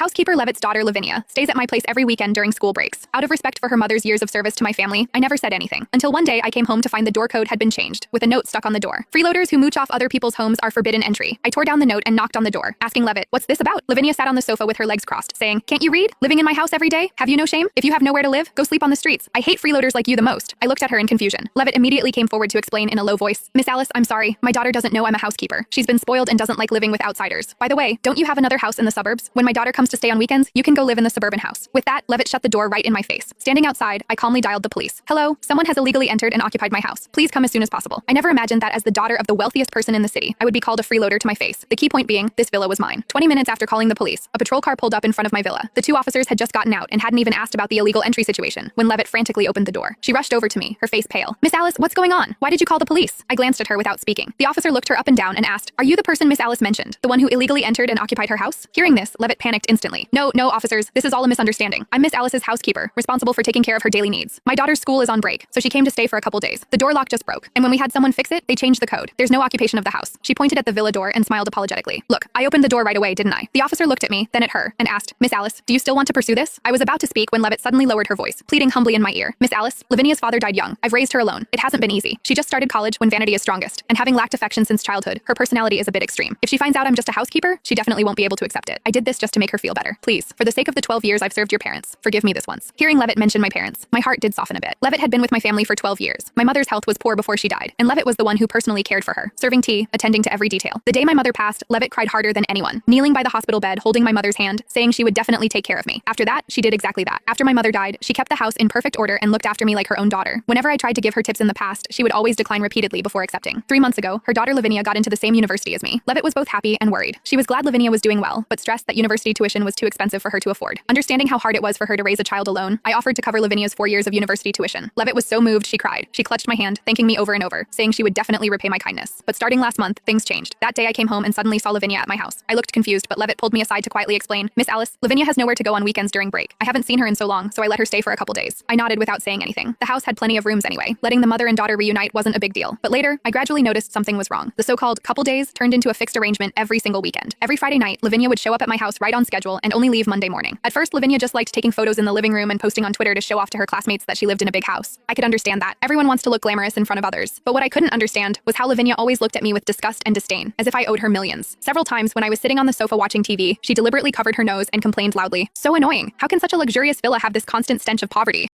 Housekeeper Levitt's daughter Lavinia stays at my place every weekend during school breaks. Out of respect for her mother's years of service to my family, I never said anything. Until one day I came home to find the door code had been changed, with a note stuck on the door. Freeloaders who mooch off other people's homes are forbidden entry. I tore down the note and knocked on the door, asking Levitt, "What's this about?" Lavinia sat on the sofa with her legs crossed, saying, "Can't you read? Living in my house every day? Have you no shame? If you have nowhere to live, go sleep on the streets. I hate freeloaders like you the most." I looked at her in confusion. Levitt immediately came forward to explain in a low voice, "Miss Alice, I'm sorry. My daughter doesn't know I'm a housekeeper. She's been spoiled and doesn't like living with outsiders. By the way, don't you have another house in the suburbs? When my daughter comes to stay on weekends, you can go live in the suburban house." With that, Levitt shut the door right in my face. Standing outside, I calmly dialed the police. "Hello, someone has illegally entered and occupied my house. Please come as soon as possible." I never imagined that as the daughter of the wealthiest person in the city, I would be called a freeloader to my face. The key point being, this villa was mine. 20 minutes after calling the police, a patrol car pulled up in front of my villa. The two officers had just gotten out and hadn't even asked about the illegal entry situation when Levitt frantically opened the door. She rushed over to me, her face pale. "Miss Alice, what's going on? Why did you call the police?" I glanced at her without speaking. The officer looked her up and down and asked, "Are you the person Miss Alice mentioned? The one who illegally entered and occupied her house?" Hearing this, Levitt panicked instantly. No, officers, this is all a misunderstanding. I'm Miss Alice's housekeeper, responsible for taking care of her daily needs. My daughter's school is on break, so she came to stay for a couple days. The door lock just broke, and when we had someone fix it, they changed the code. There's no occupation of the house." She pointed at the villa door and smiled apologetically. "Look, I opened the door right away, didn't I?" The officer looked at me, then at her, and asked, "Miss Alice, do you still want to pursue this?" I was about to speak when Levitt suddenly lowered her voice, pleading humbly in my ear. "Miss Alice, Lavinia's father died young. I've raised her alone. It hasn't been easy. She just started college when vanity is strongest, and having lacked affection since childhood, her personality is a bit extreme. If she finds out I'm just a housekeeper, she definitely won't be able to accept it. I did this just to make her feel better. Please, for the sake of the 12 years I've served your parents, forgive me this once." Hearing Levitt mention my parents, my heart did soften a bit. Levitt had been with my family for 12 years. My mother's health was poor before she died, and Levitt was the one who personally cared for her, serving tea, attending to every detail. The day my mother passed, Levitt cried harder than anyone, kneeling by the hospital bed, holding my mother's hand, saying she would definitely take care of me. After that, she did exactly that. After my mother died, she kept the house in perfect order and looked after me like her own daughter. Whenever I tried to give her tips in the past, she would always decline repeatedly before accepting. 3 months ago, her daughter Lavinia got into the same university as me. Levitt was both happy and worried. She was glad Lavinia was doing well, but stressed that university tuition was too expensive for her to afford. Understanding how hard it was for her to raise a child alone, I offered to cover Lavinia's 4 years of university tuition. Levitt was so moved she cried. She clutched my hand, thanking me over and over, saying she would definitely repay my kindness. But starting last month, things changed. That day I came home and suddenly saw Lavinia at my house. I looked confused, but Levitt pulled me aside to quietly explain, "Miss Alice, Lavinia has nowhere to go on weekends during break. I haven't seen her in so long, so I let her stay for a couple days." I nodded without saying anything. The house had plenty of rooms anyway. Letting the mother and daughter reunite wasn't a big deal. But later, I gradually noticed something was wrong. The so-called couple days turned into a fixed arrangement every single weekend. Every Friday night, Lavinia would show up at my house right on schedule and only leave Monday morning. At first, Lavinia just liked taking photos in the living room and posting on Twitter to show off to her classmates that she lived in a big house. I could understand that. Everyone wants to look glamorous in front of others. But what I couldn't understand was how Lavinia always looked at me with disgust and disdain, as if I owed her millions. Several times when I was sitting on the sofa watching TV, she deliberately covered her nose and complained loudly, "So annoying. How can such a luxurious villa have this constant stench of poverty?"